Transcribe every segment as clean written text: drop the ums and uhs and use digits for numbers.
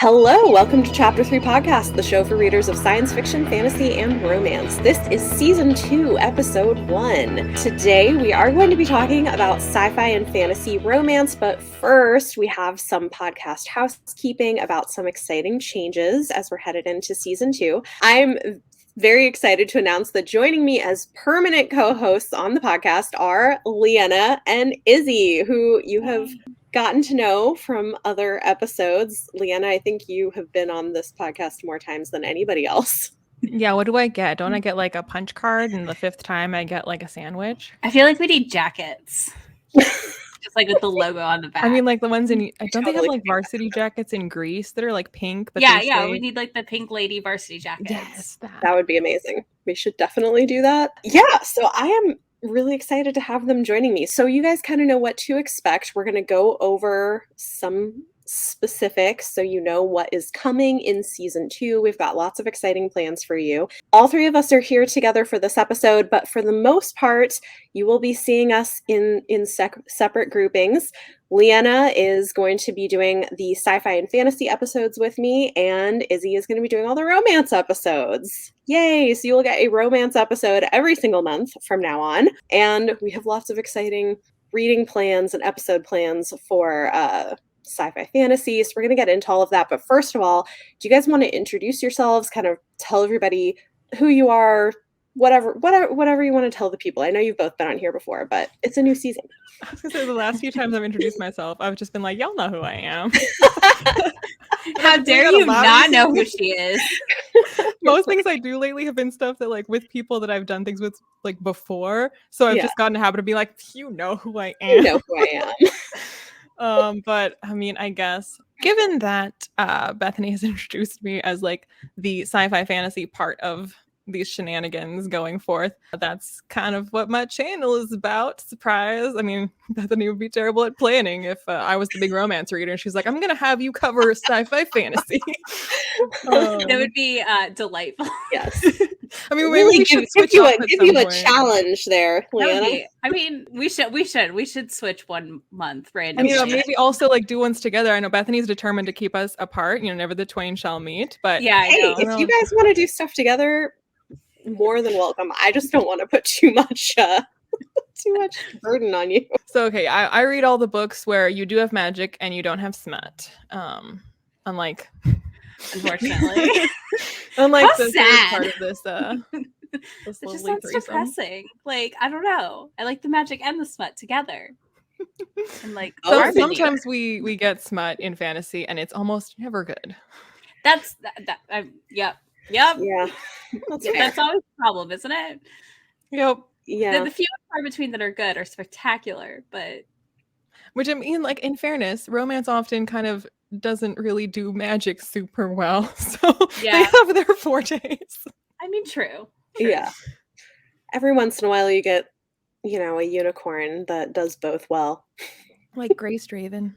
Hello, welcome to Chapter 3 Podcast, the show for readers of science fiction, fantasy, and romance. This is Season 2, Episode 1. Today, we are going to be talking about sci-fi and fantasy romance, but first, we have some podcast housekeeping about some exciting changes as we're headed into Season 2. I'm very excited to announce that joining me as permanent co-hosts on the podcast are Leanna and Izzy, who you have gotten to know from other episodes. Leanna, I think you have been on this podcast more times than anybody else. Yeah, what do I get? Don't I get like a punch card, and the fifth time I get like a sandwich? I feel like we need jackets. Just like with the logo on the back. I mean, like the ones in, don't they have like varsity jackets in Greece that are like pink? But yeah, we need like the pink lady varsity jackets. Yes, that would be amazing. We should definitely do that. Yeah, so I am really excited to have them joining me. So you guys kind of know what to expect. We're going to go over some specifics so you know what is coming in Season 2. We've got lots of exciting plans for you. All three of us are here together for this episode, but for the most part, you will be seeing us in separate groupings. Leanna is going to be doing the sci-fi and fantasy episodes with me, and Izzy is going to be doing all the romance episodes. Yay! So you will get a romance episode every single month from now on, and we have lots of exciting reading plans and episode plans for sci-fi fantasy. So we're going to get into all of that. But first of all, do you guys want to introduce yourselves, kind of tell everybody who you are, whatever you want to tell the people? I know you've both been on here before, but it's a new season. I was going to say, the last few times I've introduced myself, I've just been like, y'all know who I am. How dare you not know who she is? Most things I do lately have been stuff that like with people that I've done things with like before. So I've just gotten a habit of being like, you know who I am. You know who I am. But I mean, I guess given that Bethany has introduced me as like the sci-fi fantasy part of these shenanigans going forth, that's kind of what my channel is about. Surprise. I mean, Bethany would be terrible at planning if I was the big romance reader and she's like, I'm gonna have you cover sci-fi fantasy. That would be delightful. Yes. I mean, maybe we should switch give you a challenge there, Leanna. I mean, we should switch one month randomly. I mean, maybe also like do ones together. I know Bethany's determined to keep us apart. You know, never the twain shall meet. But yeah, hey, if you guys want to do stuff together, more than welcome. I just don't want to put too much burden on you. So okay, I read all the books where you do have magic and you don't have smut. Unlike, unfortunately, unlike how the sad. Part of this. It just sounds depressing. Like, I don't know. I like the magic and the smut together. And like, sometimes we get smut in fantasy, and it's almost never good. That's Yep. Yeah. That's always the problem, isn't it? Yep. Yeah. The few far between that are good are spectacular, but which I mean, like in fairness, romance often kind of doesn't really do magic super well. So they have their fortes. I mean, true. Yeah. Every once in a while you get, a unicorn that does both well. Like Grace Draven.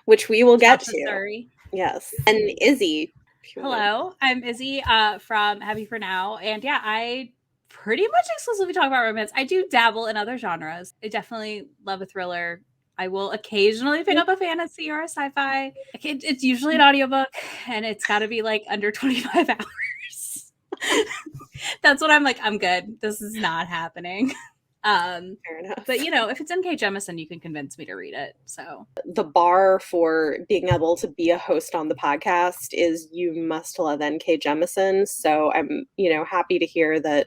Which we will get to. Sorry. Yes. And Izzy. Hello, I'm Izzy from Happy for Now. And yeah, I pretty much exclusively talk about romance. I do dabble in other genres. I definitely love a thriller. I will occasionally pick up a fantasy or a sci-fi. It's usually an audiobook, and it's got to be like under 25 hours. That's what I'm like, I'm good. This is not happening. Fair enough. But if it's N.K. Jemisin, you can convince me to read it. So the bar for being able to be a host on the podcast is you must love N.K. Jemisin. So I'm, happy to hear that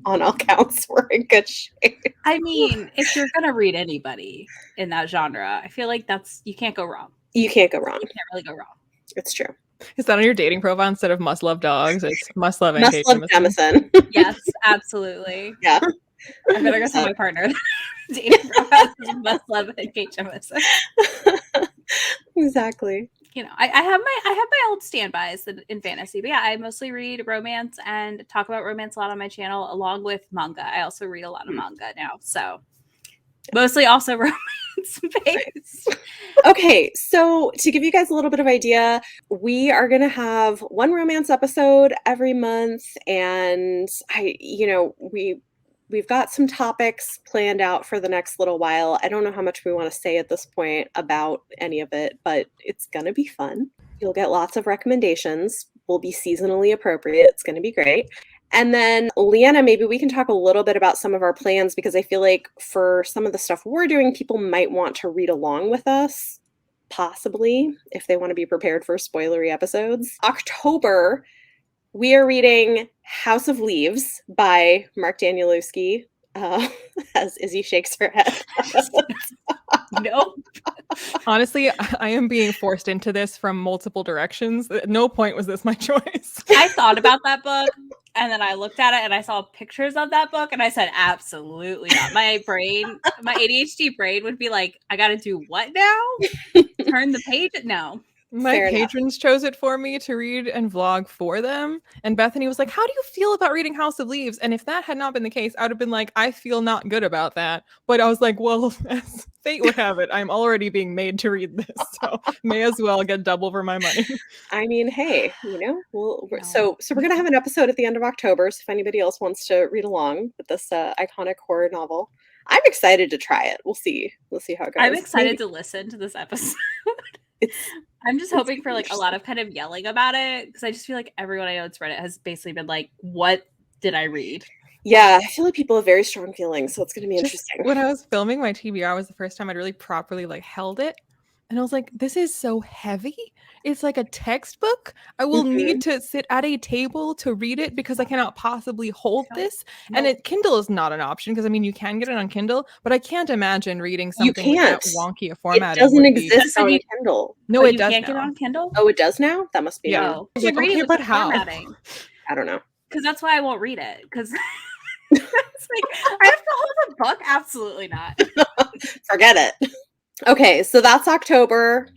on all counts we're in good shape. I mean, if you're gonna read anybody in that genre, I feel like you can't go wrong. You can't go wrong. You can't really go wrong. It's true. Is that on your dating profile instead of must love dogs? It's must love N.K. Jemisin. Yes, absolutely. Yeah. I better go tell my partner. Dating profiles must love N.K. Jemisin. Exactly. I have my old standbys in fantasy, but yeah, I mostly read romance and talk about romance a lot on my channel, along with manga. I also read a lot of manga now, so mostly also romance based. Okay, so to give you guys a little bit of idea, we are going to have one romance episode every month, and we've got some topics planned out for the next little while. I don't know how much we want to say at this point about any of it, but it's going to be fun. You'll get lots of recommendations. Will be seasonally appropriate. It's going to be great. And then, Leanna, maybe we can talk a little bit about some of our plans, because I feel like for some of the stuff we're doing, people might want to read along with us, possibly, if they want to be prepared for spoilery episodes. October, we are reading House of Leaves by Mark Danielewski, as Izzy shakes her head. Nope. Honestly, I am being forced into this from multiple directions. At no point was this my choice. I thought about that book, and then I looked at it and I saw pictures of that book, and I said, absolutely not. My brain, my ADHD brain would be like, I gotta do what now? Turn the page? No. My Fair enough. patrons chose it for me to read and vlog for them. And Bethany was like, how do you feel about reading House of Leaves? And if that had not been the case, I would have been like, I feel not good about that. But I was like, well, as fate would have it, I'm already being made to read this. So may as well get double for my money. I mean, hey, so we're going to have an episode at the end of October. So if anybody else wants to read along with this iconic horror novel, I'm excited to try it. We'll see how it goes. I'm excited to listen to this episode. I'm just hoping for like a lot of kind of yelling about it, because I just feel like everyone I know that's read it has basically been like, what did I read? Yeah, I feel like people have very strong feelings, so it's going to be interesting. When I was filming my TBR was the first time I'd really properly like held it. And I was like, this is so heavy. It's like a textbook. I will need to sit at a table to read it because I cannot possibly hold this. No. And Kindle is not an option, because I mean, you can get it on Kindle, but I can't imagine reading something with that wonky a format. It doesn't exist on Kindle. No, it you does can't now. get it on Kindle? Oh, it does now? That must be Yeah. new. You can read it with but the how? formatting. I don't know. Because that's why I won't read it. Because it's like, I have to hold the book? Absolutely not. Forget it. Okay, so that's October.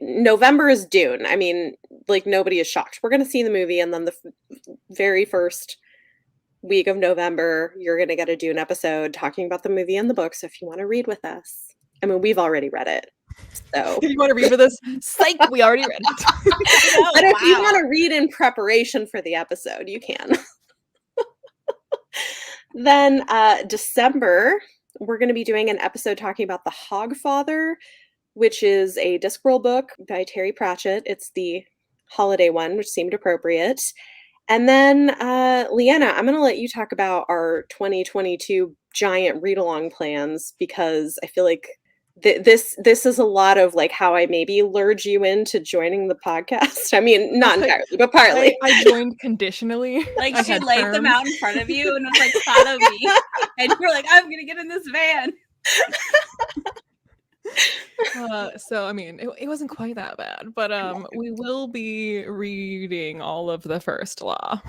November is Dune. I mean, like, nobody is shocked. We're going to see the movie, and then the very first week of November, you're going to get a Dune episode talking about the movie and the book. So if you want to read with us, I mean, we've already read it. So You want to read with us? Psych, we already read it. but if you want to read in preparation for the episode, you can. Then December, we're going to be doing an episode talking about The Hogfather, which is a Discworld book by Terry Pratchett. It's the holiday one, which seemed appropriate. And then, Leanna, I'm going to let you talk about our 2022 giant read-along plans, because I feel like this is a lot of like how I maybe lured you into joining the podcast. I mean, not entirely, but partly. I joined conditionally. Like, I she had laid them terms. out in front of you and was like, follow me. And you were like, I'm going to get in this van. So I mean, it wasn't quite that bad, but we will be reading all of the First Law.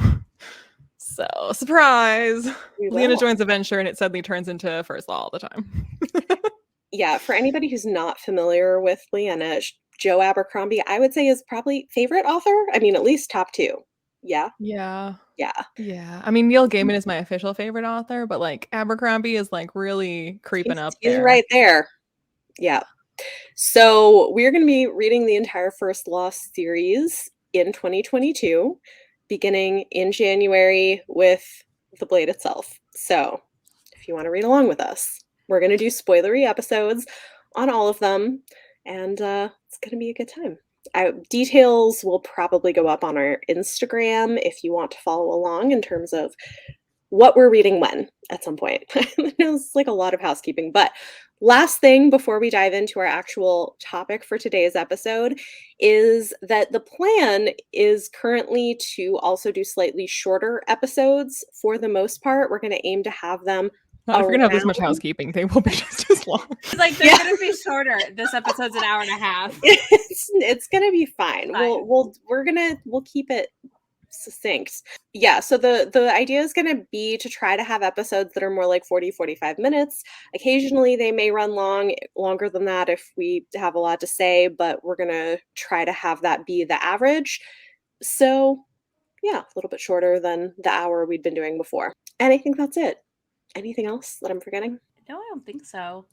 So surprise! Lena joins a venture, and it suddenly turns into First Law all the time. Yeah, for anybody who's not familiar with Leanna, Joe Abercrombie, I would say, is probably favorite author. I mean, at least top 2. Yeah. Yeah. Yeah. I mean, Neil Gaiman is my official favorite author, but like Abercrombie is like really creeping up He's there. right there. Yeah. So we're going to be reading the entire First Law series in 2022, beginning in January with The Blade itself. So if you want to read along with us, we're going to do spoilery episodes on all of them, and it's going to be a good time. Details will probably go up on our Instagram if you want to follow along in terms of what we're reading when at some point. It's like a lot of housekeeping, but last thing before we dive into our actual topic for today's episode is that the plan is currently to also do slightly shorter episodes for the most part. We're going to aim to have them. If you're gonna have this much housekeeping, they will be just as long. Like, they're gonna be shorter. This episode's an hour and a half. It's gonna be fine. We'll keep it succinct. Yeah, so the idea is going to be to try to have episodes that are more like 40-45 minutes. Occasionally they may run longer than that if we have a lot to say, but we're going to try to have that be the average. So yeah, a little bit shorter than the hour we'd been doing before. And I think that's it. Anything else that I'm forgetting? No, I don't think so.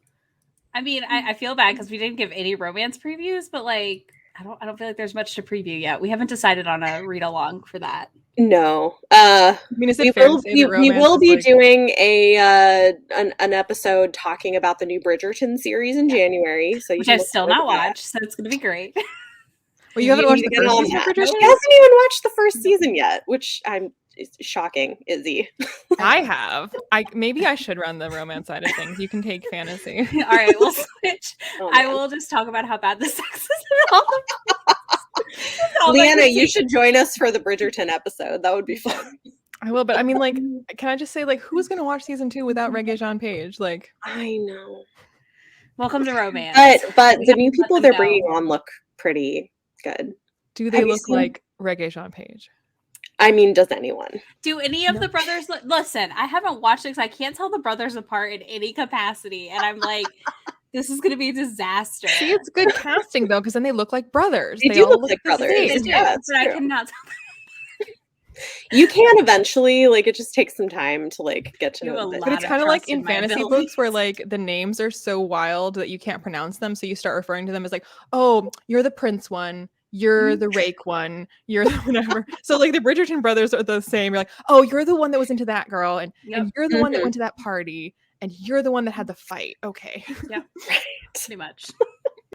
I mean, I feel bad because we didn't give any romance previews, but like, I don't feel like there's much to preview yet. We haven't decided on a read along for that. No. I mean, is it we will be doing an episode talking about the new Bridgerton series in January. So which I've still not watched, so it's going to be great. Well, you haven't watched need the to get first on season of that. She Bridgerton? hasn't even watched the first season yet, which it's shocking, Izzy. I have. Maybe I should run the romance side of things. You can take fantasy. All right, we'll switch. Oh, I man. will just talk about how bad the sex is in all of all Leanna, my you should join us for the Bridgerton episode. That would be fun. I will, but I mean, like, can I just say, like, who's gonna watch season 2 without Regé-Jean Page? Like, I know. Welcome to romance. But We the have new to let people them they're know. bringing on look pretty good. do they Have you look seen- like Regé-Jean Page? I mean, does anyone? Do any of the brothers listen? I haven't watched it because I can't tell the brothers apart in any capacity, and I'm like, this is going to be a disaster. See, it's good casting though, because then they look like brothers. They They do all look like the brothers. same. They do, Yeah, it's but I true. cannot tell. You can eventually, like, it just takes some time to like get to You know have a them. lot But it's of kind of like trust in in my fantasy abilities. books where like the names are so wild that you can't pronounce them, so you start referring to them as like, oh, you're the prince one, you're the rake one, you're the whatever. So like the Bridgerton brothers are the same. You're like, oh, you're the one that was into that girl, and you're the one that went to that party, and you're the one that had the fight. Okay. Yeah, Right. pretty much.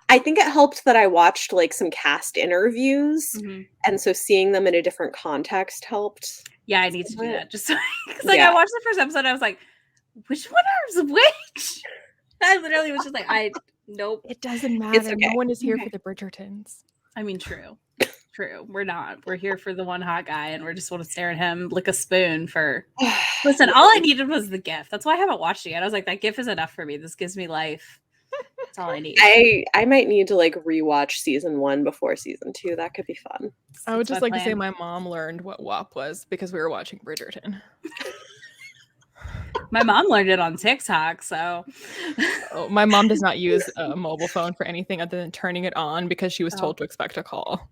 I think it helped that I watched like some cast interviews, Mhm. and so seeing them in a different context helped. Yeah, I need to do that just because like Yeah. I watched the first episode, I was like, which one is which? I literally was just like, nope. It doesn't matter. okay. No one is here Okay. for the Bridgertons. I mean, true. We're not. We're here for the one hot guy, and we're just want to stare at him, lick a spoon for. Listen, all I needed was the GIF. That's why I haven't watched it yet. I was like, that GIF is enough for me. This gives me life. That's all I need. I might need to like rewatch season 1 before season 2. That could be fun. I would That's just my like to say plan. my mom learned what WAP was because we were watching Bridgerton. My mom learned it on TikTok, so Oh, my mom does not use a mobile phone for anything other than turning it on because she was Oh. told to expect a call.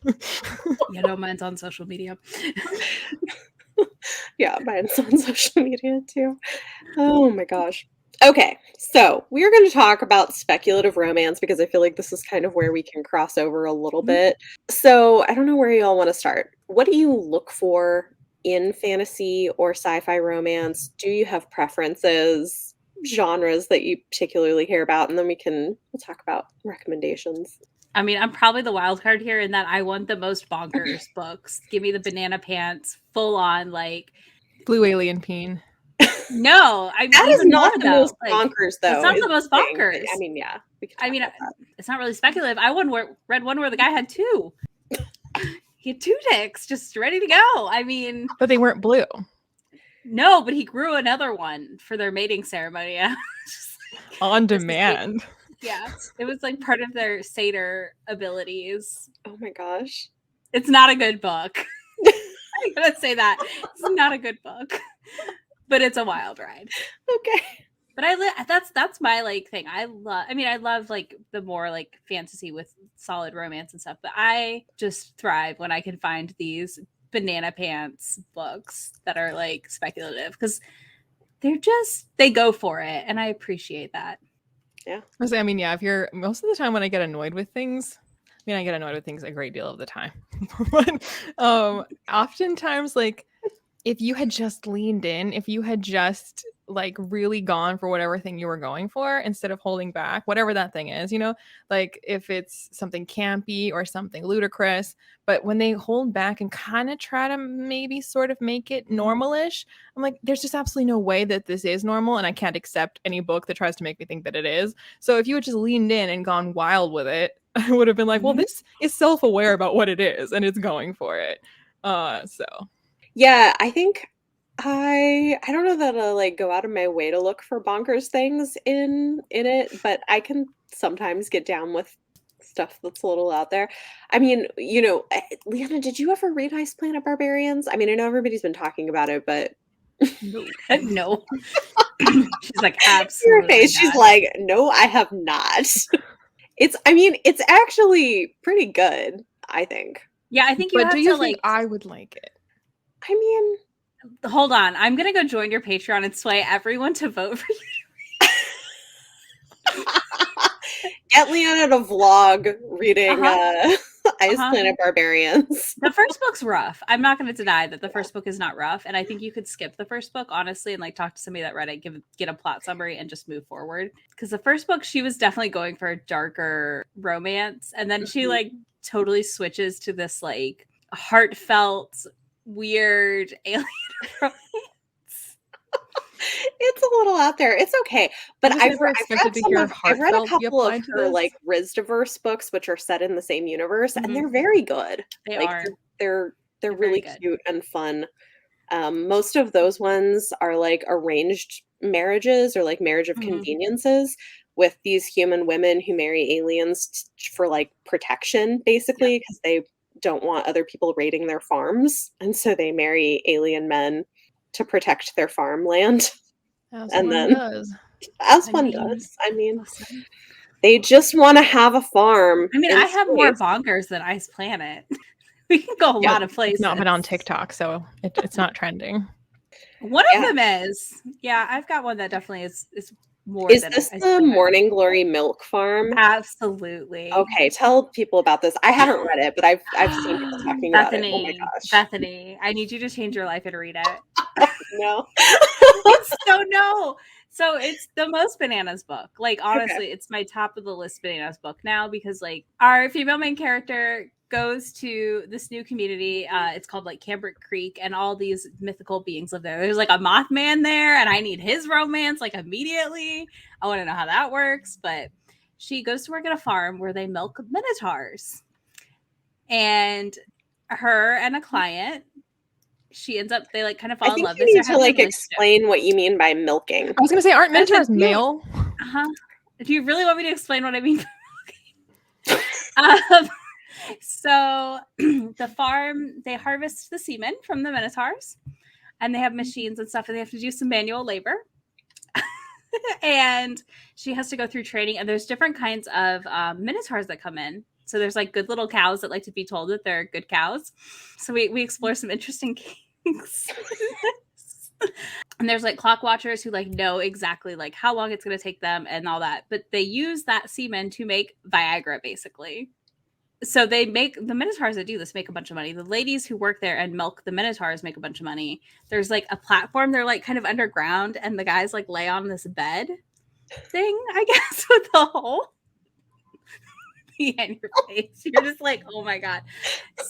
you know, mine's on social media. Yeah, mine's on social media too. Oh my gosh. Okay, so we're going to talk about speculative romance because I feel like this is kind of where we can cross over a little bit. So I don't know where y'all want to start. What do you look for in fantasy or sci-fi romance? Do you have preferences, genres that you particularly care about? And then we'll talk about recommendations. I mean, I'm probably the wild card here in that I want the most bonkers books. Give me the banana pants, full on like. Blue alien peen. No, I mean, That is even not more, the though. most Like, bonkers, though. that's not is the most thing. bonkers. I mean, yeah. We can I talk mean, about that. it's not really speculative. I read one where the guy had two. He had two dicks just ready to go. I mean, But they weren't blue. no, but he grew another one for their mating ceremony. And I was just like, On this is like- demand. yeah, it was like part of their satyr abilities. Oh my gosh. It's not a good book. I'm gonna say that it's not a good book, but it's a wild ride. Okay. But that's my like thing. I love like the more like fantasy with solid romance and stuff. But I just thrive when I can find these banana pants books that are like speculative because they go for it, and I appreciate that. Yeah. I mean, yeah, if you're most of the time when I get annoyed with things, I get annoyed with things a great deal of the time. But oftentimes, like, if you had just leaned in, if you had just like really gone for whatever thing you were going for instead of holding back, whatever that thing is, like if it's something campy or something ludicrous, but when they hold back and kind of try to maybe sort of make it normalish, I'm like, there's just absolutely no way that this is normal, and I can't accept any book that tries to make me think that it is. So if you had just leaned in and gone wild with it, I would have been like, well, this is self-aware about what it is and it's going for it. So yeah, I think I don't know that I'll like go out of my way to look for bonkers things in it, but I can sometimes get down with stuff that's a little out there. I mean, Leanna, did you ever read Ice Planet Barbarians? I mean, I know everybody's been talking about it, but No. She's like, your absolutely face, she's not. like, no, I have not. It's actually pretty good, I think. Yeah, I think you but have do you to think like I would like it? I mean, hold on. I'm gonna go join your Patreon and sway everyone to vote for you. get Leanna to vlog reading Ice Planet Barbarians. The first book's rough. I'm not going to deny that the first book is not rough, and I think you could skip the first book, honestly, and like talk to somebody that read it, get a plot summary, and just move forward. Because the first book, she was definitely going for a darker romance, and then she like totally switches to this like heartfelt, weird alien romance. It's a little out there. It's okay. But I've read a couple of her like Rizdiverse books, which are set in the same universe, and they're very good. They like, are. They're really cute and fun. Most of those ones are like arranged marriages or like marriage of conveniences with these human women who marry aliens for like protection, basically, because they don't want other people raiding their farms. And so they marry alien men to protect their farmland. As and one then does. As one does. I mean, they just want to have a farm. I mean, I have more bonkers than Ice Planet. We can go a lot of places. It's not been on TikTok, so it's not trending. One of them is. Yeah, I've got one that definitely is more Is than this the Morning Glory Milk Farm? Absolutely. Okay, tell people about this. I haven't read it, but I've seen people talking about it. Oh my gosh. Bethany, I need you to change your life and read it. No. So it's the most bananas book. Like, honestly, it's my top of the list bananas book now, because like our female main character goes to this new community. It's called like Cambric Creek, and all these mythical beings live there. There's like a Mothman there, and I need his romance like immediately. I want to know how that works. But she goes to work at a farm where they milk minotaurs, and her and a client, she ends up, they like kind of fall in love. You need to like explain what you mean by milking. I was gonna say, aren't minotaurs male? Do you really want me to explain what I mean? So the farm, they harvest the semen from the minotaurs, and they have machines and stuff, and they have to do some manual labor. And she has to go through training, and there's different kinds of minotaurs that come in. So there's like good little cows that like to be told that they're good cows. So we explore some interesting kinks. And there's like clock watchers who like know exactly like how long it's going to take them and all that. But they use that semen to make Viagra, basically. So they make, the minotaurs that do this make a bunch of money. The ladies who work there and milk the minotaurs make a bunch of money. There's like a platform, they're like kind of underground, and the guys like lay on this bed thing, I guess, with the hole in your face. You're just like, oh my god.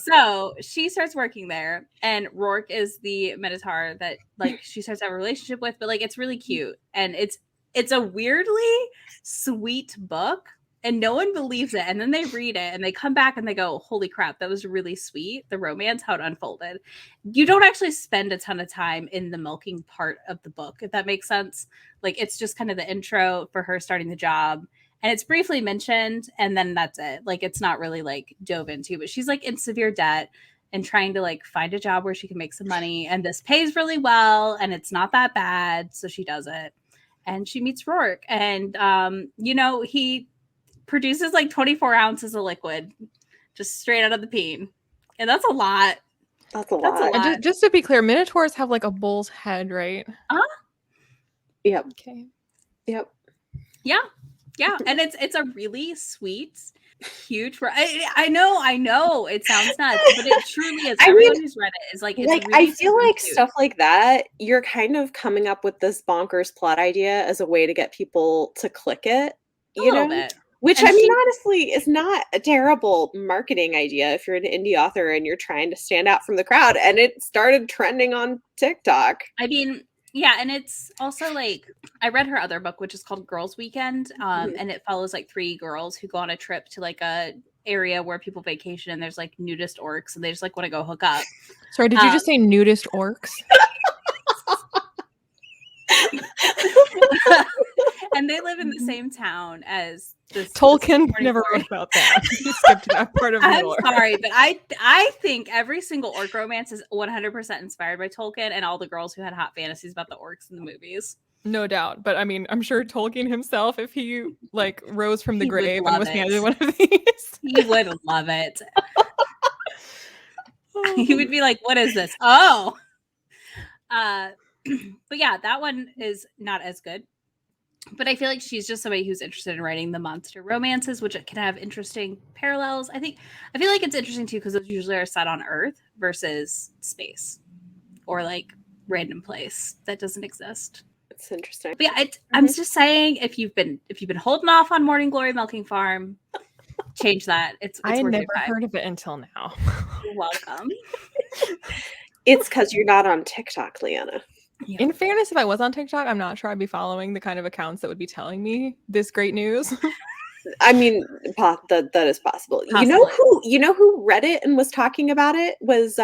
So she starts working there, and Rourke is the minotaur that like she starts to have a relationship with, but like it's really cute, and it's a weirdly sweet book. And no one believes it. And then they read it and they come back and they go, holy crap, that was really sweet. The romance, how it unfolded. You don't actually spend a ton of time in the milking part of the book, if that makes sense. Like, it's just kind of the intro for her starting the job. And it's briefly mentioned, and then that's it. Like, it's not really like dove into, but she's like in severe debt and trying to like find a job where she can make some money. And this pays really well, and it's not that bad. So she does it. And she meets Rourke. And, you know, he produces like 24 ounces of liquid just straight out of the peen, and that's a lot. That's a lot. And just to be clear, minotaurs have like a bull's head, right? Yep. Okay. Yep. Yeah, and it's a really sweet, huge. I know it sounds nuts, but it truly is. Everyone who's read it is like, it's like, really I feel like cute. stuff like that, you're kind of coming up with this bonkers plot idea as a way to get people to click it, a little bit. Which, I mean, honestly, is not a terrible marketing idea if you're an indie author and you're trying to stand out from the crowd. And it started trending on TikTok. I mean, yeah, and it's also like, I read her other book, which is called Girls Weekend, and it follows like 3 girls who go on a trip to like a area where people vacation, and there's like nudist orcs, and they just like want to go hook up. Sorry, did you just say nudist orcs? And they live in the same town as this. Tolkien never wrote about that. He skipped that part of the I'm lore. sorry, but I think every single orc romance is 100% inspired by Tolkien and all the girls who had hot fantasies about the orcs in the movies. No doubt, but I mean, I'm sure Tolkien himself, if he like rose from the grave and was handed one of these, he would love it. He would be like, "What is this?" Oh, but yeah, that one is not as good. But I feel like she's just somebody who's interested in writing the monster romances, which can have interesting parallels. I feel like it's interesting too because those usually are set on Earth versus space or like random place that doesn't exist. It's interesting. But yeah, I'm just saying, if you've been holding off on Morning Glory Milking Farm, change that. It's I worth never your time. heard of it until now. You're welcome. It's because you're not on TikTok, Leanna. Yeah. In fairness, if I was on TikTok, I'm not sure I'd be following the kind of accounts that would be telling me this great news. I mean, that is possible. Possibly. You know who read it and was talking about it was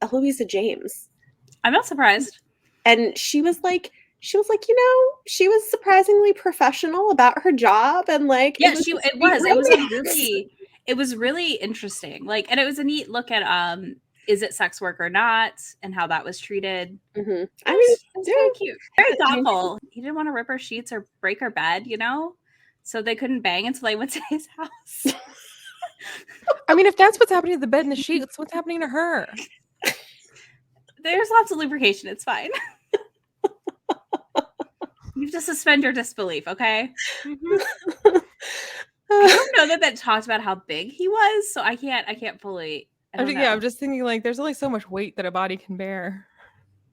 Eloisa James. I'm not surprised. And she was like, she was surprisingly professional about her job, and like, yeah, it was really interesting. Like, and it was a neat look at is it sex work or not, and how that was treated. Mm-hmm. I mean, it was very cute, very thoughtful. He didn't want to rip her sheets or break her bed, so they couldn't bang until they went to his house. I mean, if that's what's happening to the bed and the sheets, what's happening to her? There's lots of lubrication. It's fine. You have to suspend your disbelief, okay? Mm-hmm. I don't know that talked about how big he was, so I can't fully. I'm just thinking like there's only so much weight that a body can bear.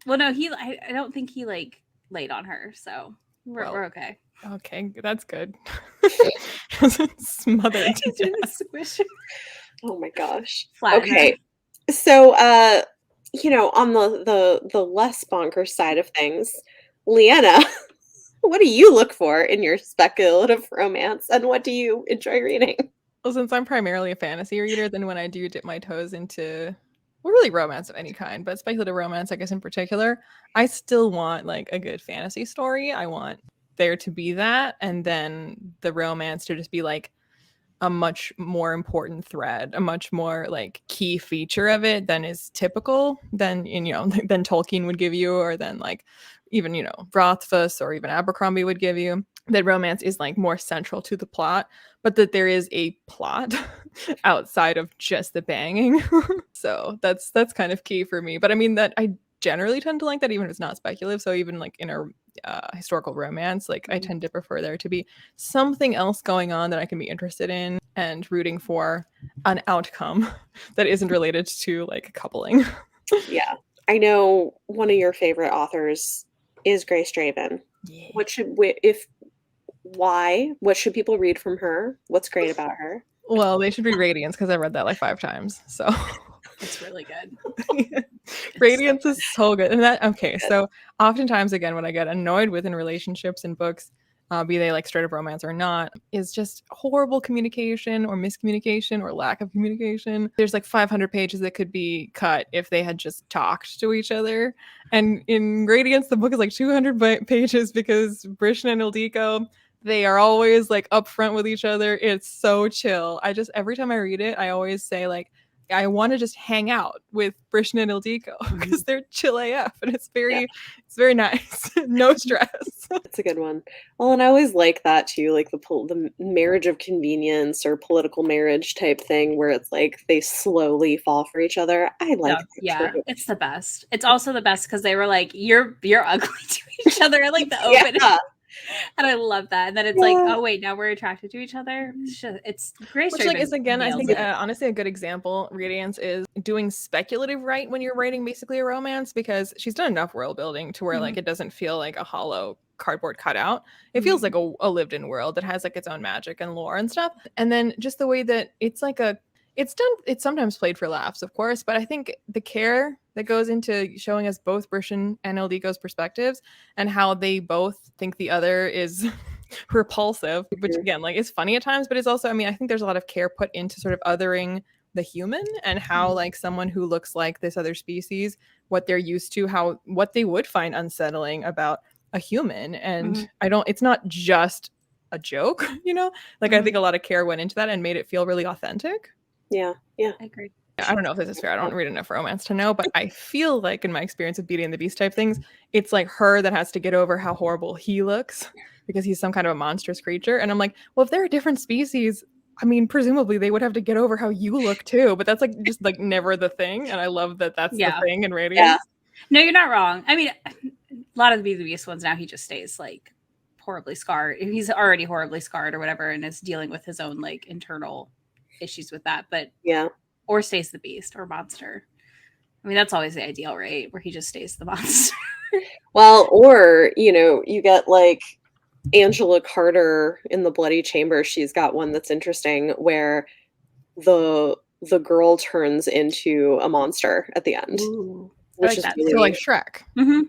Well, no, I don't think he like laid on her, so we're okay. Okay, that's good. Smothered to death. Squish. Oh my gosh. Flatten okay. her. So on the less bonkers side of things, Leanna, what do you look for in your speculative romance, and what do you enjoy reading? Well, since I'm primarily a fantasy reader, then when I do dip my toes into, well, really romance of any kind, but speculative romance, I guess in particular, I still want like a good fantasy story. I want there to be that, and then the romance to just be like a much more important thread, a much more like key feature of it than is typical than than Tolkien would give you, or than like even Rothfuss or even Abercrombie would give you. That romance is like more central to the plot, but that there is a plot outside of just the banging. So that's kind of key for me. But I mean, that I generally tend to like that even if it's not speculative. So even like in a historical romance, like I tend to prefer there to be something else going on that I can be interested in and rooting for an outcome that isn't related to like coupling. Yeah, I know one of your favorite authors is Grace Draven. Yeah. What should people read from her? What's great about her? Well, they should read Radiance because I read that like 5 times. So it's really good. Radiance is so good. And so oftentimes, again, what I get annoyed with in relationships and books, be they like straight up romance or not, is just horrible communication or miscommunication or lack of communication. There's like 500 pages that could be cut if they had just talked to each other. And in Radiance, the book is like 200 pages because Brishna and Ildiko, they are always like upfront with each other. It's so chill. Every time I read it, I always say like, I want to just hang out with Brishna and Ildiko because they're chill AF, and it's very nice. No stress. It's a good one. Well, and I always like that too, like the marriage of convenience or political marriage type thing, where it's like they slowly fall for each other. I like that. Yeah, it's the best. It's also the best because they were like, you're ugly to each other at like the opening. Yeah. And I love that. And then it's like, oh wait, now we're attracted to each other. It's great. Which like is again, I think honestly a good example. Radiance is doing speculative right when you're writing basically a romance, because she's done enough world building to where like it doesn't feel like a hollow cardboard cutout. It feels like a lived-in world that has like its own magic and lore and stuff. And then just the way that it's like it's sometimes played for laughs, of course, but I think the care that goes into showing us both Brishna and Ildiko's perspectives and how they both think the other is repulsive, which again, like, is funny at times, but it's also, I mean, I think there's a lot of care put into sort of othering the human and how like someone who looks like this other species, what they're used to, what they would find unsettling about a human. And it's not just a joke, like I think a lot of care went into that and made it feel really authentic. Yeah, I agree. I don't know if this is fair. I don't read enough romance to know, but I feel like in my experience of Beauty and the Beast type things, it's like her that has to get over how horrible he looks because he's some kind of a monstrous creature. And I'm like, well, if they're a different species, I mean, presumably they would have to get over how you look too, but that's like just like never the thing. And I love that that's the thing in Radiance. Yeah. No, you're not wrong. I mean, a lot of the Beauty and the Beast ones now, he just stays like horribly scarred. He's already horribly scarred or whatever, and is dealing with his own like internal issues with that. But Yeah. or stays the beast or monster. I mean, that's always the ideal, right? Where he just stays the monster. Well, or, you get like Angela Carter in the Bloody Chamber. She's got one that's interesting where the girl turns into a monster at the end. Ooh, which like is that. really So like Shrek. Mm-hmm.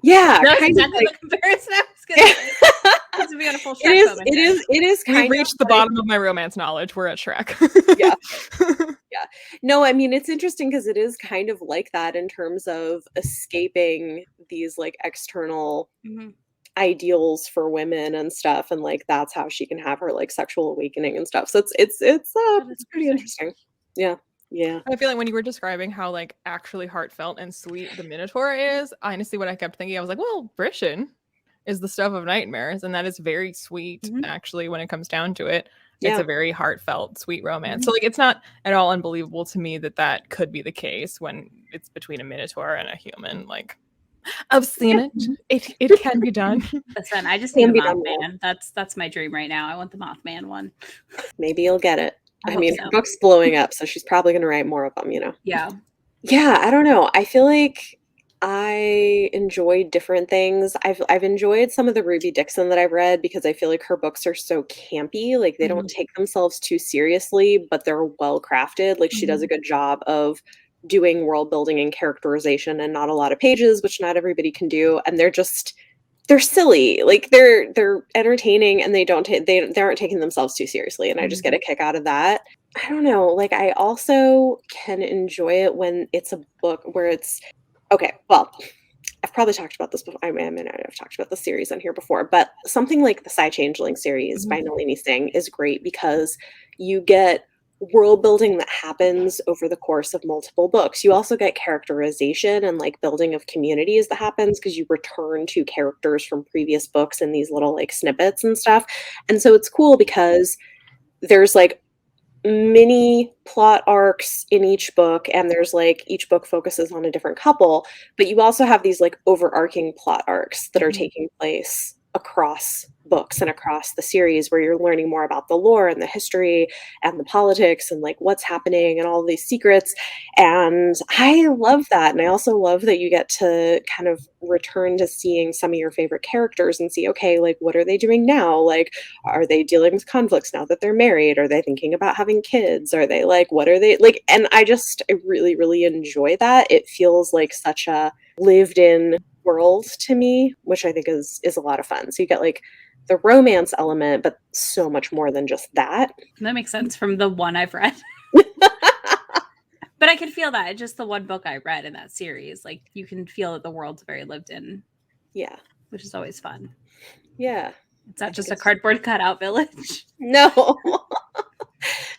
Yeah, That's kind of exactly like, the comparison I was going to say. Because we got a full Shrek moment here. it is kind We've of reached the like, bottom of my romance knowledge. We're at Shrek. Yeah. Yeah. No, I mean, it's interesting because it is kind of like that in terms of escaping these like external Mhm. ideals for women and stuff, and like that's how she can have her like sexual awakening and stuff. So it's pretty interesting. Yeah. Yeah. I feel like when you were describing how like actually heartfelt and sweet the Minotaur is, honestly, what I kept thinking, I was like, well, Brishan is the stuff of nightmares, and that is very sweet, actually, when it comes down to it. It's a very heartfelt, sweet romance. So like it's not at all unbelievable to me that that could be the case when it's between a Minotaur and a human. Like, I've seen it. It can be done. Listen, I just need a Can be done Mothman. That's my dream right now. I want the Mothman one. Maybe you'll get it. I I hope mean, so. her book's blowing up, so she's probably going to write more of them, Yeah. Yeah, I don't know. I feel like I enjoy different things. I've enjoyed some of the Ruby Dixon that I've read because I feel like her books are so campy. Like they don't take themselves too seriously, but they're well crafted. Like she does a good job of doing world building and characterization and not a lot of pages, which not everybody can do. And they're silly. Like they're entertaining and they aren't taking themselves too seriously. And I just get a kick out of that. I don't know. Like I also can enjoy it when it's a book where it's okay. Well, I've probably talked about this before. I mean, I've talked about the series on here before, but something like the Psy-Changeling series by Nalini Singh is great because you get world building that happens over the course of multiple books. You also get characterization and like building of communities that happens because you return to characters from previous books in these little like snippets and stuff. And so it's cool because there's like mini plot arcs in each book, and there's like each book focuses on a different couple, but you also have these like overarching plot arcs that are taking place across books and across the series where you're learning more about the lore and the history and the politics and like what's happening and all these secrets. And I love that. And I also love that you get to kind of return to seeing some of your favorite characters and see, okay, like what are they doing now? Like, are they dealing with conflicts now that they're married? Are they thinking about having kids? Are they like, what are they like? And I really, really enjoy that. It feels like such a lived in world to me, which I think is a lot of fun. So you get like the romance element, but so much more than just that. That makes sense from the one I've read. But I can feel that. Just the one book I read in that series. Like you can feel that the world's very lived in. Yeah. Which is always fun. Yeah. It's not just a cardboard cutout village. No.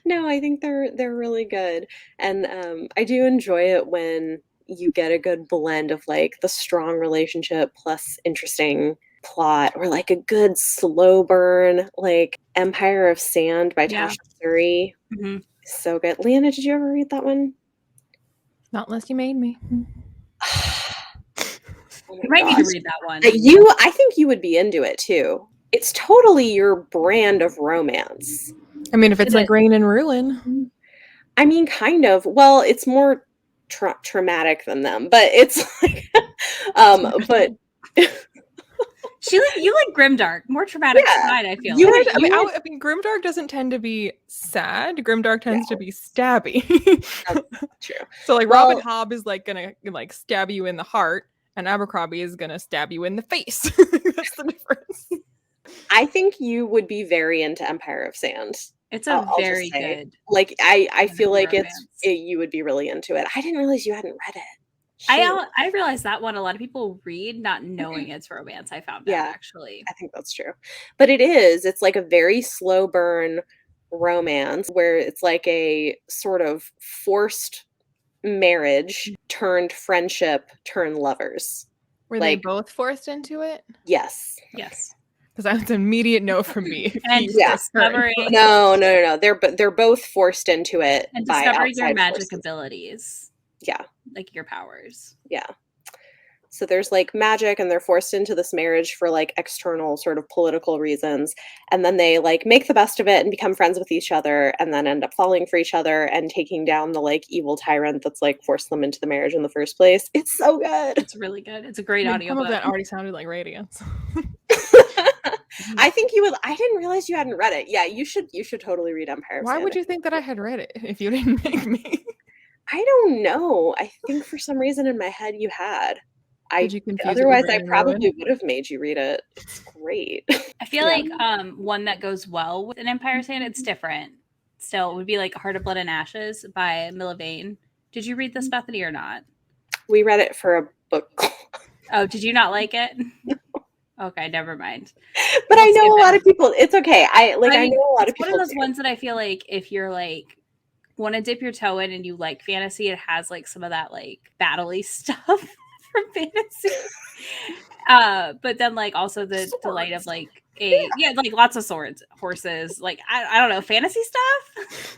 No, I think they're really good. And I do enjoy it when you get a good blend of like the strong relationship plus interesting plot, or like a good slow burn, like Empire of Sand by Tasha Suri. So good. Leanna, did you ever read that one? Not unless you made me. You might need to read that one. I think you would be into it too. It's totally your brand of romance. I mean, if it's like Rain and Ruin. I mean, kind of. Well, it's more traumatic than them, but it's like, but you like grimdark, more traumatic side. I feel like. I mean, grimdark doesn't tend to be sad. Grimdark tends to be stabby. That's true. So like Robin Hobb is like gonna like stab you in the heart, and Abercrombie is gonna stab you in the face. That's the difference. I think you would be very into Empire of Sand. It's a very good. Like I feel like you would be really into it. I didn't realize you hadn't read it. I realized that one a lot of people read not knowing it's romance. I found out actually. I think that's true. But it's like a very slow burn romance where it's like a sort of forced marriage turned friendship turned lovers. Were they both forced into it? Yes. Yes. Because that's an immediate no from me. And discovering no. They're both forced into it and by discovering your magic forces. abilities. Yeah. Like your powers. Yeah. So there's like magic and they're forced into this marriage for like external sort of political reasons. And then they like make the best of it and become friends with each other and then end up falling for each other and taking down the like evil tyrant that's like forced them into the marriage in the first place. It's so good. It's really good. It's a great Some audiobook. of that already sounded like Radiance. I think you would. I didn't realize you hadn't read it. Yeah, you should totally read Empire of Why Sand. would you think that I had read it if you didn't make me? I don't know. I think for some reason in my head you had. Did you confuse it with Otherwise I Brandon probably Rowan? would have made you read it. It's great. I feel Yeah. like one that goes well with an Empire of Sand, it's different. Still, it would be like Heart of Blood and Ashes by Mila Vane. Did you read this, Bethany, or not? We read it for a book club. Oh, did you not like it? Okay, never mind. But We'll I know skip a lot it. of people. It's okay. I know a lot of It's people. one of those do. ones that I feel like if you're like want to dip your toe in and you like fantasy, it has like some of that like battle-y stuff from fantasy. But then like also the delight of like like lots of swords, horses, like I don't know, fantasy stuff.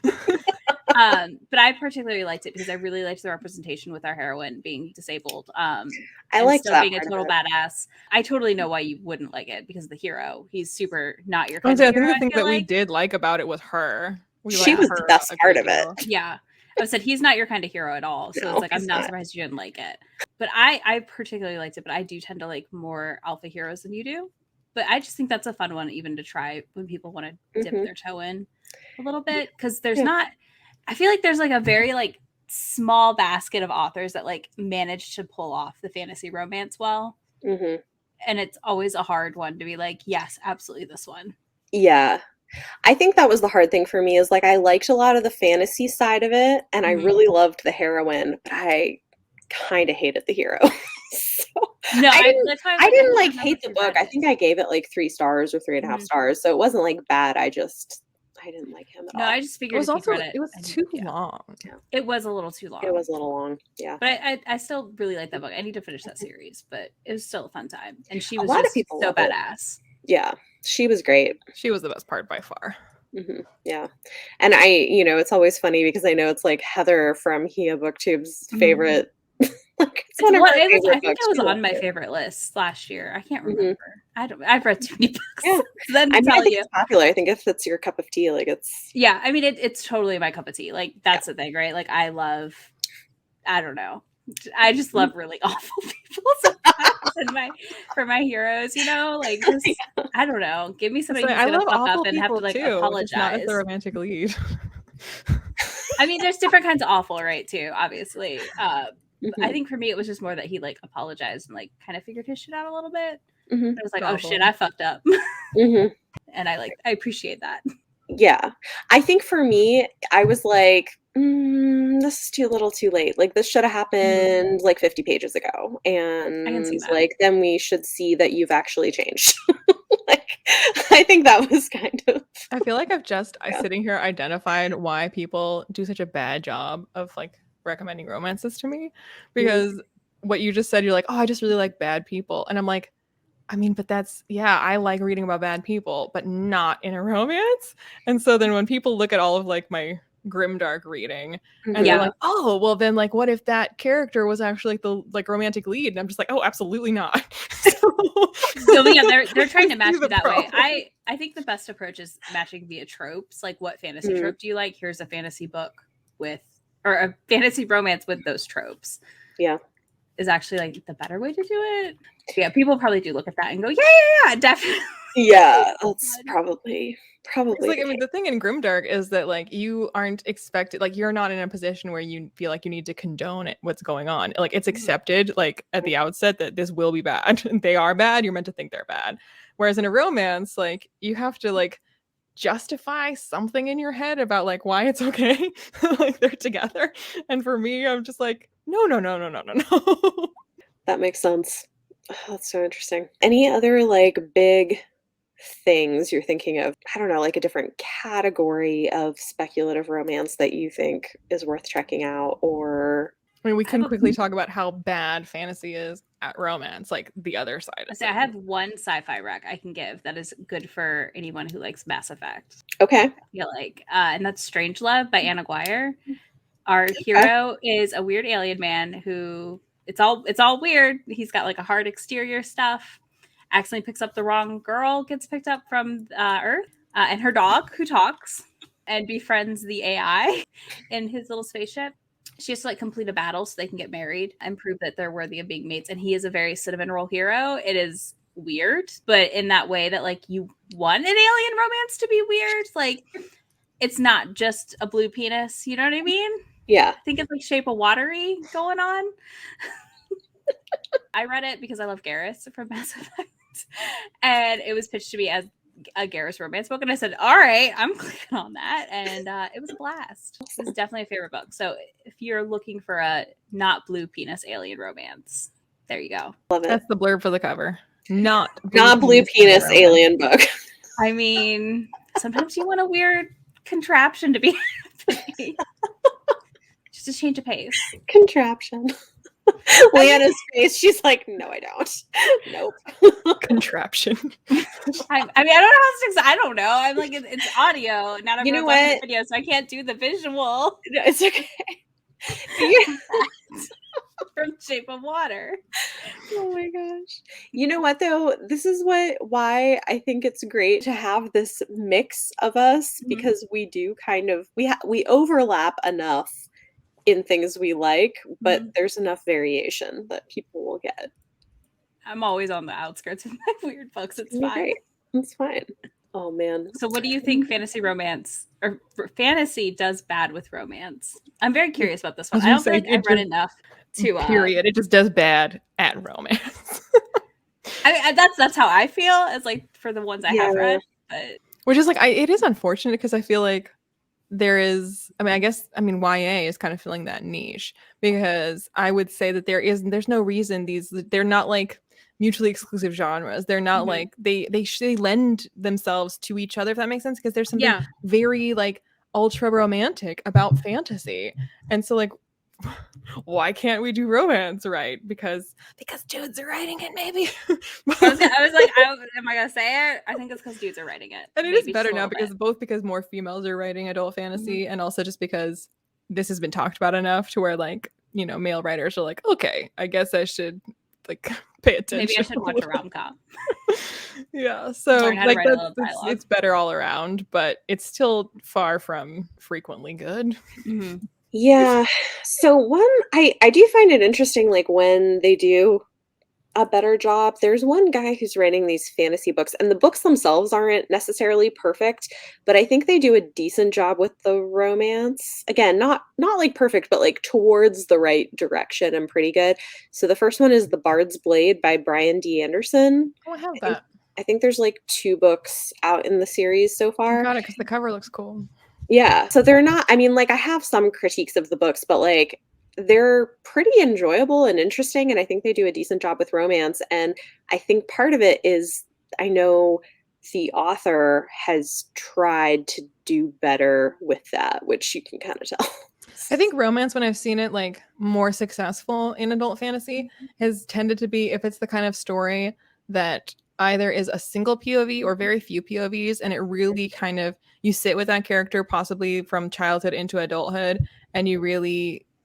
But I particularly liked it because I really liked the representation with our heroine being disabled. I and liked still that being a part of total it. badass. I totally know why you wouldn't like it because the hero, he's super not your I kind think of hero. the thing I feel that we like. did like about it was her. She liked was the her best a part great of it. deal. Yeah. I said he's not your kind of hero at all. So No, it's like I'm he's not not. surprised you didn't like it. But I particularly liked it, but I do tend to like more alpha heroes than you do. But I just think that's a fun one even to try when people want to dip their toe in a little bit. Because there's not I feel like there's like a very like small basket of authors that like manage to pull off the fantasy romance well. Mm-hmm. And it's always a hard one to be like, yes, absolutely this one. Yeah. I think that was the hard thing for me is like I liked a lot of the fantasy side of it and I really loved the heroine, but I kind of hated the hero. So No, I didn't like remember hate the book. I think I gave it like 3 stars or 3.5 stars. So it wasn't like bad. I didn't like him at all. I just figured it was too long. Yeah. It was a little too long. It was a little long. Yeah. But I still really like that book. I need to finish that series, but it was still a fun time. And she was a lot just of people so love it. badass. Yeah. She was great. She was the best part by far. Mm-hmm. Yeah. And it's always funny because I know it's like Heather from Hia BookTube's favorite. Like it's one of her favorite I think books. I was on my favorite list last year. I can't remember. I've read too many books. Yeah. Then I think it's popular. I think if it's your cup of tea, like it's I mean it's totally my cup of tea. Like that's the thing, right? Like I don't know. I just love really awful people sometimes for my heroes, like just, I don't know. Give me somebody who's gonna fuck up and have to like apologize. Not as the romantic lead. I mean, there's different kinds of awful, right? Too, obviously. I think for me, it was just more that he like apologized and like kind of figured his shit out a little bit. I was like, oh shit, I fucked up, and I appreciate that. Yeah, I think for me, I was like, this is too little, too late. Like this should have happened like 50 pages ago, and like then we should see that you've actually changed. Like, I think that was kind of. I feel like I've sitting here identified why people do such a bad job of like recommending romances to me, because what you just said, you're like, oh, I just really like bad people, and I'm like, I mean, but I like reading about bad people, but not in a romance. And so then when people look at all of like my grimdark reading and they're like, oh, well then like what if that character was actually like the like romantic lead? And I'm just like, oh, absolutely not. So yeah, they're trying to match it that way. I think the best approach is matching via tropes. Like what fantasy trope do you like? Here's a fantasy book or a fantasy romance with those tropes. Yeah. Is actually like the better way to do it. Yeah, people probably do look at that and go, yeah, definitely. Yeah, that's probably. Like, I mean, the thing in grimdark is that like you aren't expected, like you're not in a position where you feel like you need to condone what's going on. Like it's accepted like at the outset that this will be bad. They are bad. You're meant to think they're bad. Whereas in a romance, like you have to like justify something in your head about like why it's okay like they're together. And for me, I'm just like, no. That makes sense. Oh, that's so interesting. Any other like big things you're thinking of? I don't know, like a different category of speculative romance that you think is worth checking out? Or I mean, we can quickly talk about how bad fantasy is at romance, like the other side of it. I have one sci-fi rec I can give that is good for anyone who likes Mass Effect. Okay. I feel like, and that's Strangelove by Anna Mcguire. Our hero is a weird alien man who it's all weird. He's got like a hard exterior stuff. Accidentally picks up the wrong girl, gets picked up from Earth, and her dog who talks and befriends the AI in his little spaceship. She has to like complete a battle so they can get married and prove that they're worthy of being mates. And he is a very cinnamon roll hero. It is weird, but in that way that like you want an alien romance to be weird. Like it's not just a blue penis. You know what I mean? Yeah. I think it's like Shape of Watery going on. I read it because I love Garrus from Mass Effect. And it was pitched to me as a Garrus romance book. And I said, all right, I'm clicking on that. And it was a blast. This is definitely a favorite book. So if you're looking for a not blue penis alien romance, there you go. Love it. That's the blurb for the cover. Not blue penis alien book. I mean, sometimes you want a weird contraption to be happening. Just a change of pace. Contraption. Leanna's face, she's like, no, I don't. Nope. Contraption. I mean, I don't know how to. I don't know. I'm like, it's audio, not You know watching what? the video, so I can't do the visual. No, it's okay. From Shape of Water. Oh my gosh. You know what though? This is why I think it's great to have this mix of us, because we do kind of we overlap enough in things we like, but there's enough variation that people will get. I'm always on the outskirts of my weird books. It's fine. Great. It's fine. Oh man. So what do you think fantasy romance or fantasy does bad with romance? I'm very curious about this one. I don't think I've read enough to period. It just does bad at romance. I mean, that's how I feel, as like for the ones I have read. But which is like it is unfortunate because I feel like there is, YA is kind of filling that niche, because I would say that there's no reason they're not like mutually exclusive genres. They're not like they lend themselves to each other, if that makes sense, because there's something very like ultra romantic about fantasy. And so like, why can't we do romance right? Because dudes are writing it, maybe. I was like, am I gonna say it? I think it's because dudes are writing it. And it is better now because more females are writing adult fantasy, and also just because this has been talked about enough to where like, male writers are like, okay, I guess I should like pay attention. Maybe I should watch a rom-com. Yeah, so like it's better all around, but it's still far from frequently good. Yeah. So I do find it interesting, like when they do a better job. There's one guy who's writing these fantasy books, and the books themselves aren't necessarily perfect, but I think they do a decent job with the romance. Again, not like perfect, but like towards the right direction and pretty good. So the first one is The Bard's Blade by Brian D. Anderson. Oh, I have that. I think there's like 2 books out in the series so far. I got it because the cover looks cool. Yeah. So they're not, I mean, like I have some critiques of the books, but like they're pretty enjoyable and interesting. And I think they do a decent job with romance. And I think part of it is I know the author has tried to do better with that, which you can kind of tell. I think romance, when I've seen it like more successful in adult fantasy, has tended to be if it's the kind of story that either is a single POV or very few POVs, and it really kind of, you sit with that character possibly from childhood into adulthood, and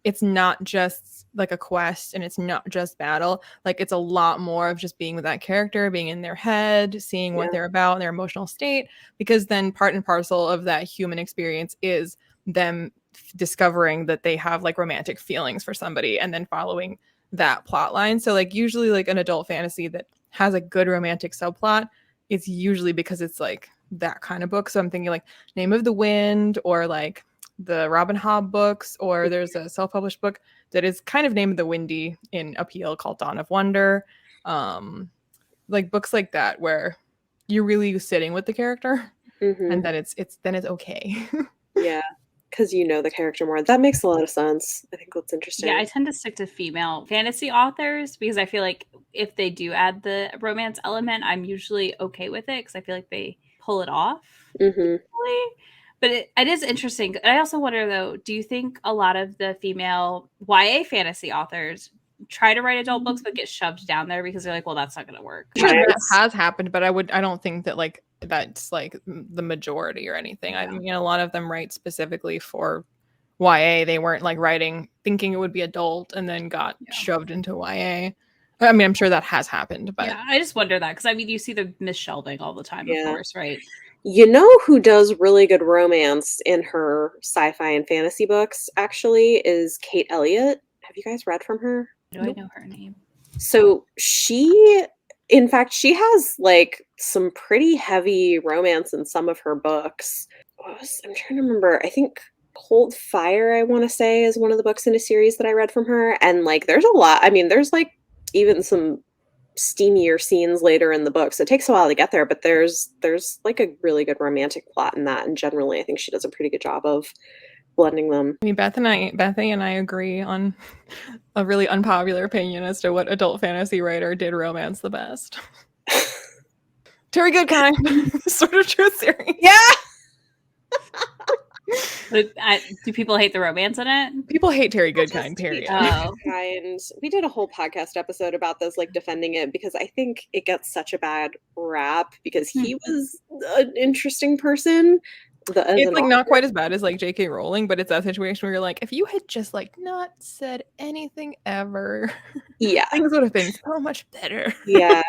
it's not just like a quest and it's not just battle. Like it's a lot more of just being with that character, being in their head, seeing what they're about and their emotional state, because then part and parcel of that human experience is them discovering that they have like romantic feelings for somebody and then following that plot line. So like usually like an adult fantasy that has a good romantic subplot, it's usually because it's like that kind of book. So I'm thinking like Name of the Wind, or like the Robin Hobb books, or there's a self-published book that is kind of Name of the Windy in appeal called Dawn of Wonder. Like books like that where you're really sitting with the character, and then it's okay. Yeah. Because you know the character more. That makes a lot of sense. I think that's interesting. Yeah, I tend to stick to female fantasy authors because I feel like if they do add the romance element, I'm usually okay with it because I feel like they pull it off. But it is interesting. I also wonder, though, do you think a lot of the female YA fantasy authors try to write adult books but get shoved down there because they're like, well, that's not going to work? Sure, that has happened, but I don't think that like that's like the majority or anything. I mean, a lot of them write specifically for YA. They weren't like writing thinking it would be adult and then got shoved into YA. I mean, I'm sure that has happened, but yeah, I just wonder that because I mean, you see the misshelving all the time, of course, right? You know who does really good romance in her sci-fi and fantasy books, actually, is Kate Elliott. Have you guys read from her? Do I know her name? So she, in fact, she has like some pretty heavy romance in some of her books. I'm trying to remember. I think Cold Fire, I want to say, is one of the books in a series that I read from her. And like, there's a lot. I mean, there's like even some steamier scenes later in the book, so it takes a while to get there, but there's like a really good romantic plot in that, and generally I think she does a pretty good job of blending them. I mean, Bethany and I agree on a really unpopular opinion as to what adult fantasy writer did romance the best. Terry Goodkind, Sort of Truth series. Yeah. But do people hate the romance in it? People hate Terry Goodkind, period. Oh. And we did a whole podcast episode about this, like defending it, because I think it gets such a bad rap because he was an interesting person. It's like not quite as bad as like J.K. Rowling, but it's that situation where you're like, if you had just like not said anything ever, things would have been so much better. Yeah.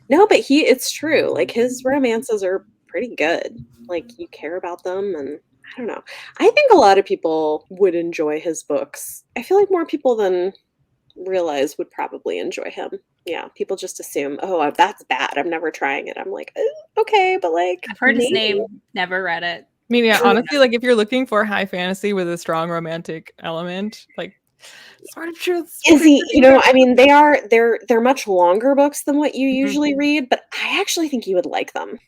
No, but it's true. Like his romances are pretty good. Like you care about them, and I don't know. I think a lot of people would enjoy his books. I feel like more people than realize would probably enjoy him. Yeah, people just assume, oh, that's bad, I'm never trying it. I'm like, okay, but like I've heard his name, never read it. I mean, yeah, honestly, like if you're looking for high fantasy with a strong romantic element, like Sort of Truth is he, you know, I mean, they're much longer books than what you usually read, but I actually think you would like them.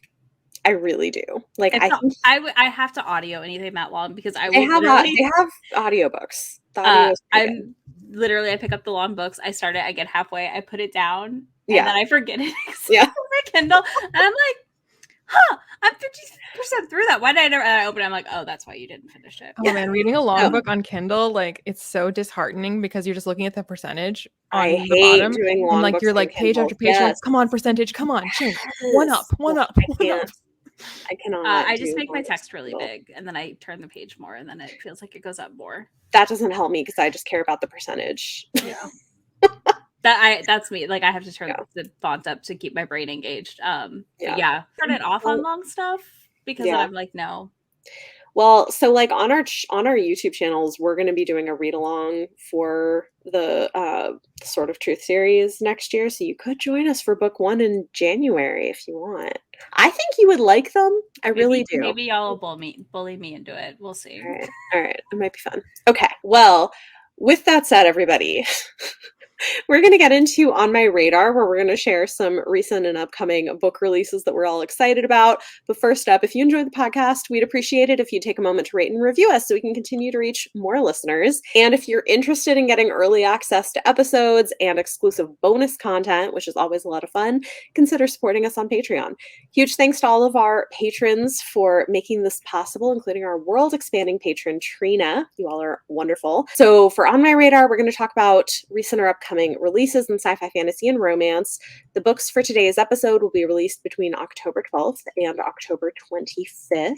I really do. Like I have to audio anything that long because I they will have audiobooks. The audio is I pick up the long books, I start it, I get halfway, I put it down, and then I forget it. Yeah. My Kindle, and I'm like, I'm 50% through that. Why did I never open it? I'm like, oh, that's why you didn't finish it. Oh man, reading a long book on Kindle, like it's so disheartening because you're just looking at the percentage on the bottom, doing long and like books you're like page after page, like, come on, percentage, come on, change. One up. I cannot. I just make my text really big, and then I turn the page more, and then it feels like it goes up more. That doesn't help me because I just care about the percentage. Yeah. That's me. Like I have to turn the font up to keep my brain engaged. Turn it off on long stuff because then I'm like, no. Well, so like on our YouTube channels, we're going to be doing a read along for the Sort of Truth series next year. So you could join us for book 1 in January if you want. I think you would like them. I really do. Maybe y'all will bully me into it. We'll see. All right. It might be fun. Okay. Well, with that said, everybody, we're going to get into On My Radar, where we're going to share some recent and upcoming book releases that we're all excited about. But first up, if you enjoyed the podcast, we'd appreciate it if you take a moment to rate and review us so we can continue to reach more listeners. And if you're interested in getting early access to episodes and exclusive bonus content, which is always a lot of fun, consider supporting us on Patreon. Huge thanks to all of our patrons for making this possible, including our world-expanding patron, Trina. You all are wonderful. So for On My Radar, we're going to talk about recent or upcoming releases in sci-fi, fantasy, and romance. The books for today's episode will be released between October 12th and October 25th.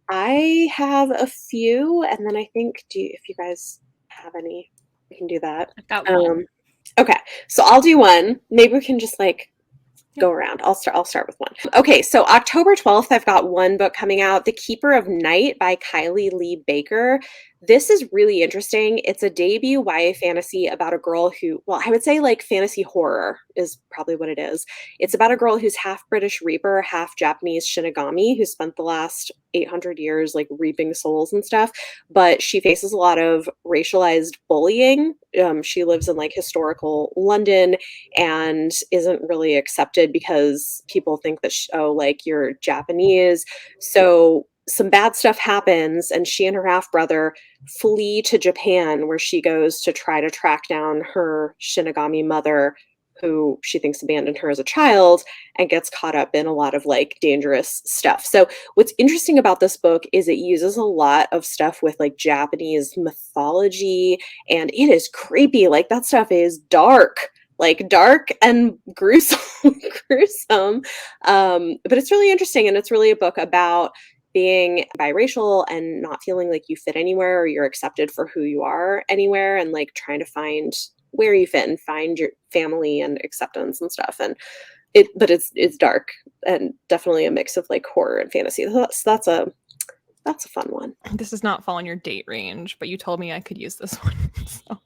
I have a few, and then I think, if you guys have any, we can do that. I've got one. Okay, so I'll do one. Maybe we can just like go around. I'll start with one. Okay, so October 12th, I've got one book coming out, The Keeper of Night by Kylie Lee Baker. This is really interesting. It's a debut YA fantasy about a girl who, well, I would say like fantasy horror is probably what it is. It's about a girl who's half British Reaper, half Japanese Shinigami, who spent the last 800 years like reaping souls and stuff. But she faces a lot of racialized bullying. She lives in like historical London and isn't really accepted because people think that, like you're Japanese. So some bad stuff happens, and she and her half-brother flee to Japan, where she goes to try to track down her Shinigami mother, who she thinks abandoned her as a child, and gets caught up in a lot of like dangerous stuff. So what's interesting about this book is it uses a lot of stuff with like Japanese mythology, and it is creepy. Like that stuff is dark and gruesome. But it's really interesting, and it's really a book about being biracial and not feeling like you fit anywhere or you're accepted for who you are anywhere, and like trying to find where you fit and find your family and acceptance and stuff. And it's dark and definitely a mix of like horror and fantasy. So that's a fun one. This does not fall in your date range, but you told me I could use this one. So.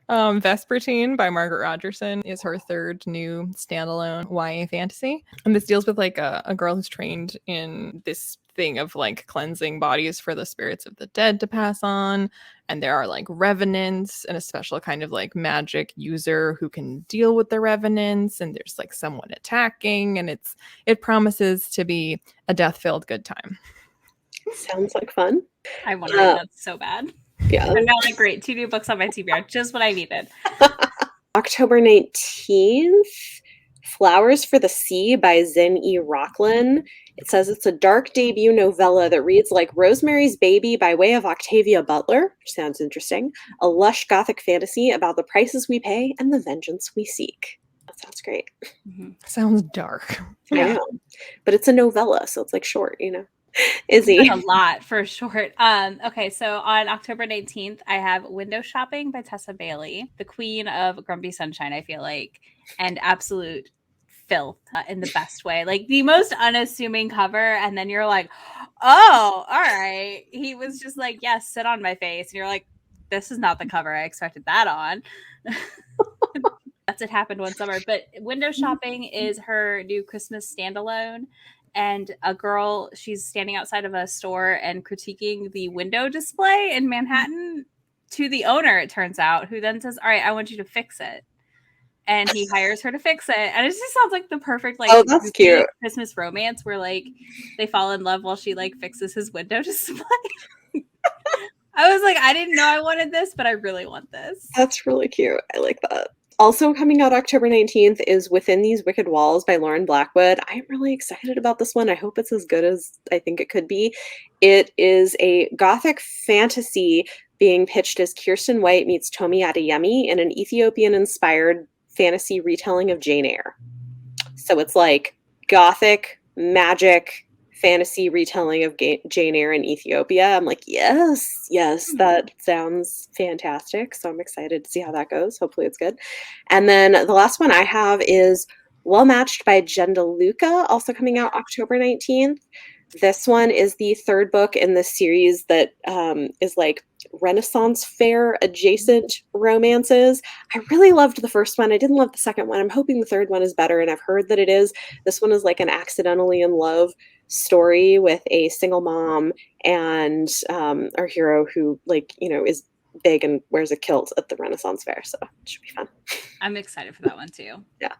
Vesper by Margaret Rogerson is her third new standalone YA fantasy. And this deals with like a girl who's trained in this thing of like cleansing bodies for the spirits of the dead to pass on. And there are like revenants and a special kind of like magic user who can deal with the revenants. And there's like someone attacking, and it promises to be a death-filled good time. Sounds like fun. I want to read that so bad. Yeah. I'm now like, great, 2 new books on my TBR, just what I needed. October 19th, Flowers for the Sea by Zen E. Rocklin. It says it's a dark debut novella that reads like Rosemary's Baby by way of Octavia Butler, which sounds interesting. A lush gothic fantasy about the prices we pay and the vengeance we seek. That sounds great. Mm-hmm. Sounds dark. I know. But it's a novella, so it's like short, you know. Izzy. Like a lot for short. Okay, so on October 19th, I have Window Shopping by Tessa Bailey, the queen of Grumpy Sunshine, I feel like, and absolute filth in the best way. Like the most unassuming cover, and then you're like, oh, all right. He was just like, yes, sit on my face. And you're like, this is not the cover I expected that on. That's It Happened One Summer. But Window Shopping is her new Christmas standalone. And a girl, she's standing outside of a store and critiquing the window display in Manhattan to the owner, it turns out, who then says, all right, I want you to fix it. And he hires her to fix it. And it just sounds like the perfect, like, oh, that's cute Christmas romance where, like, they fall in love while she, like, fixes his window display. I was like, I didn't know I wanted this, but I really want this. That's really cute. I like that. Also coming out October 19th is Within These Wicked Walls by Lauren Blackwood. I'm really excited about this one. I hope it's as good as I think it could be. It is a gothic fantasy being pitched as Kirsten White meets Tomi Adeyemi in an Ethiopian-inspired fantasy retelling of Jane Eyre. So it's like gothic, magic, fantasy retelling of Jane Eyre in Ethiopia. I'm like, yes, that sounds fantastic. So I'm excited to see how that goes. Hopefully it's good. And then the last one I have is Well Matched by Genda Luca, also coming out October 19th. This one is the third book in the series that is like Renaissance fair adjacent romances. I really loved the first one. I didn't love the second one. I'm hoping the third one is better, and I've heard that it is. This one is like an accidentally in love story with a single mom and our hero who, like, you know, is big and wears a kilt at the Renaissance fair. So it should be fun. I'm excited for that one too. Yeah.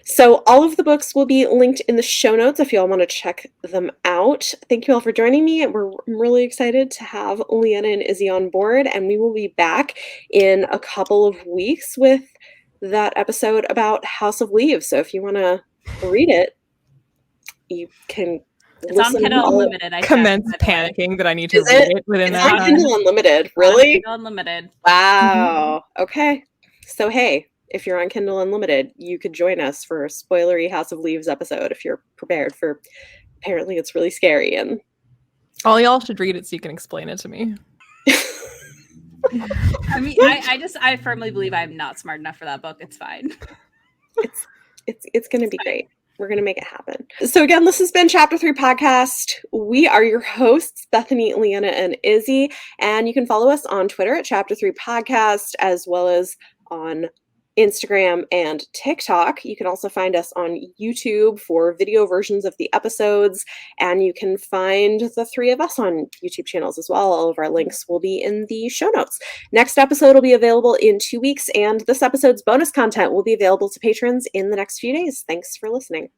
So all of the books will be linked in the show notes if you all want to check them out. Thank you all for joining me. I'm really excited to have Leanna and Izzy on board, and we will be back in a couple of weeks with that episode about House of Leaves. So if you want to read it, you can. It's on Kindle Unlimited. I commence panicking that I need to read it within that time. Kindle Unlimited, really? Kindle Unlimited. Wow. Okay. So hey, if you're on Kindle Unlimited, you could join us for a spoilery House of Leaves episode if you're prepared for. Apparently, it's really scary, and all y'all should read it so you can explain it to me. I mean, I firmly believe I'm not smart enough for that book. It's fine. It's going to be great. We're going to make it happen. So again, this has been Chapter 3 Podcast. We are your hosts, Bethany, Leanna, and Izzy. And you can follow us on Twitter at Chapter 3 Podcast, as well as on Instagram and TikTok. You can also find us on YouTube for video versions of the episodes. And you can find the three of us on YouTube channels as well. All of our links will be in the show notes. Next episode will be available in 2 weeks. And this episode's bonus content will be available to patrons in the next few days. Thanks for listening.